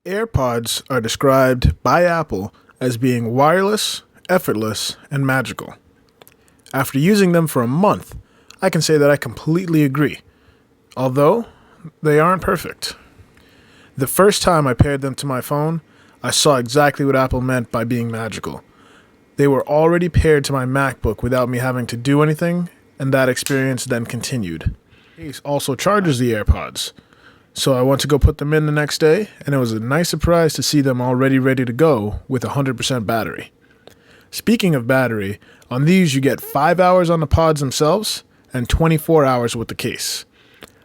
AirPods are described by Apple as being wireless, effortless, and magical. After using them for a month, I can say that I completely agree, although they aren't perfect. The first time I paired them to my phone, I saw exactly what Apple meant by being magical. They were already paired to my MacBook without me having to do anything, and that experience then continued. The case also charges the AirPods. So I went to go put them in the next day, and it was a nice surprise to see them already ready to go with 100% battery. Speaking of battery, on these you get 5 hours on the pods themselves and 24 hours with the case.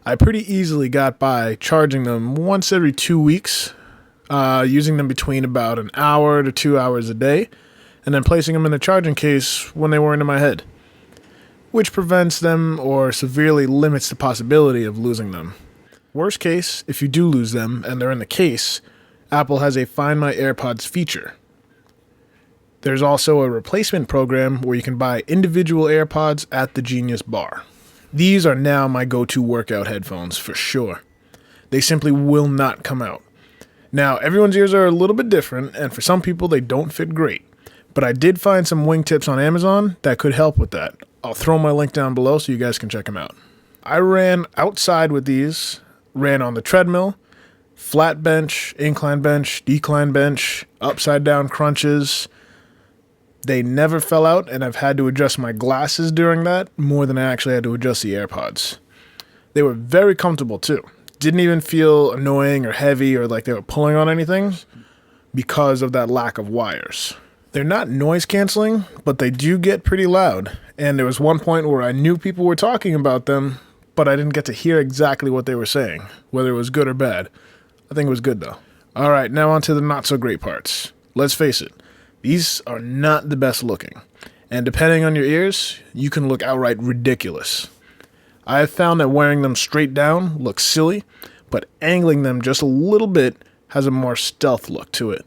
I pretty easily got by charging them once every 2 weeks, using them between about an hour to 2 hours a day, and then placing them in the charging case when they weren't in my head, which prevents them or severely limits the possibility of losing them. Worst case, if you do lose them and they're in the case, Apple has a Find My AirPods feature. There's also a replacement program where you can buy individual AirPods at the Genius Bar. These are now my go-to workout headphones for sure. They simply will not come out. Now, everyone's ears are a little bit different, and for some people they don't fit great. But I did find some wingtips on Amazon that could help with that. I'll throw my link down below so you guys can check them out. I ran outside with these. Ran on the treadmill, flat bench, incline bench, decline bench, upside down crunches. They never fell out, and I've had to adjust my glasses during that more than I actually had to adjust the AirPods. They were very comfortable too. Didn't even feel annoying or heavy or like they were pulling on anything because of that lack of wires. They're not noise canceling, but they do get pretty loud. And there was one point where I knew people were talking about them, but I didn't get to hear exactly what they were saying, whether it was good or bad. I think it was good though. Alright, now on to the not so great parts. Let's face it, these are not the best looking. And depending on your ears, you can look outright ridiculous. I have found that wearing them straight down looks silly, but angling them just a little bit has a more stealth look to it.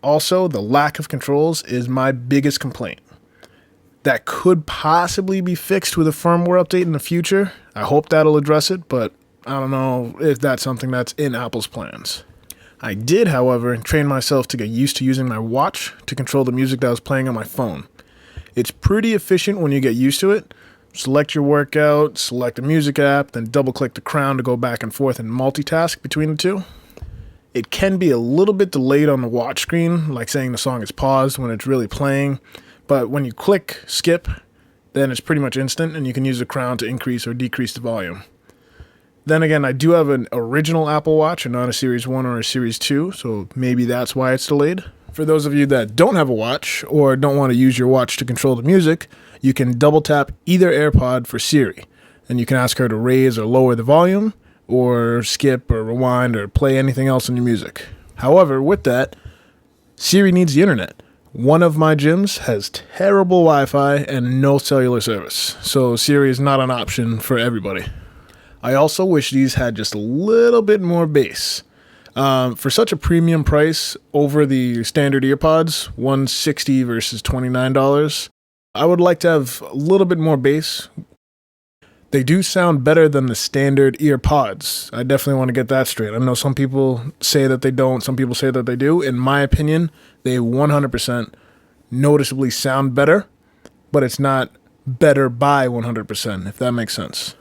Also, the lack of controls is my biggest complaint. That could possibly be fixed with a firmware update in the future. I hope that'll address it, but I don't know if that's something that's in Apple's plans. I did, however, train myself to get used to using my watch to control the music that was playing on my phone. It's pretty efficient when you get used to it. Select your workout, select a music app, then double-click the crown to go back and forth and multitask between the two. It can be a little bit delayed on the watch screen, like saying the song is paused when it's really playing. But when you click skip, then it's pretty much instant, and you can use the crown to increase or decrease the volume. Then again, I do have an original Apple Watch and not a Series 1 or a Series 2, so maybe that's why it's delayed. For those of you that don't have a watch or don't want to use your watch to control the music, you can double tap either AirPod for Siri, and you can ask her to raise or lower the volume, or skip or rewind or play anything else in your music. However, with that, Siri needs the internet. One of my gyms has terrible Wi-Fi and no cellular service, so Siri is not an option for everybody. I also wish these had just a little bit more bass. For such a premium price over the standard earpods, $160 versus $29, I would like to have a little bit more bass. They do sound better than the standard earpods. I definitely want to get that straight. I know some people say that they don't, some people say that they do. In my opinion, they 100% noticeably sound better, but it's not better by 100%, if that makes sense.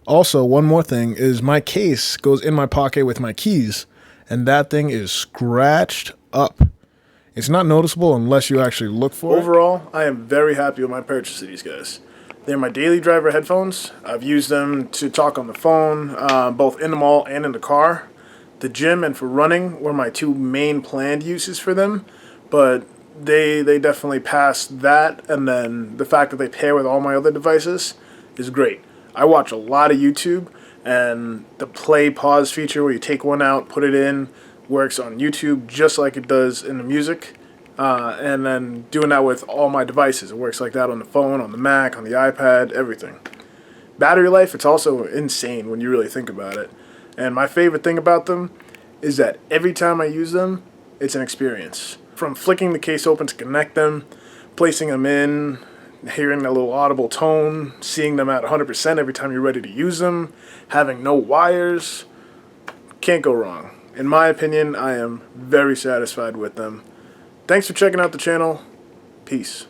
Also, one more thing is my case goes in my pocket with my keys, and that thing is scratched up. It's not noticeable unless you actually look for it. Overall, I am very happy with my purchase of these guys. They're my daily driver headphones. I've used them to talk on the phone, both in the mall and in the car. The gym and for running were my two main planned uses for them, but they definitely passed that, and then the fact that they pair with all my other devices is great. I watch a lot of YouTube, and the play pause feature where you take one out, put it in, works on YouTube just like it does in the music. And then doing that with all my devices. It works like that on the phone, on the Mac, on the iPad, everything. Battery life, it's also insane when you really think about it. And my favorite thing about them is that every time I use them, it's an experience. From flicking the case open to connect them, placing them in, hearing that little audible tone, seeing them at 100% every time you're ready to use them, having no wires, can't go wrong. In my opinion, I am very satisfied with them. Thanks for checking out the channel. Peace.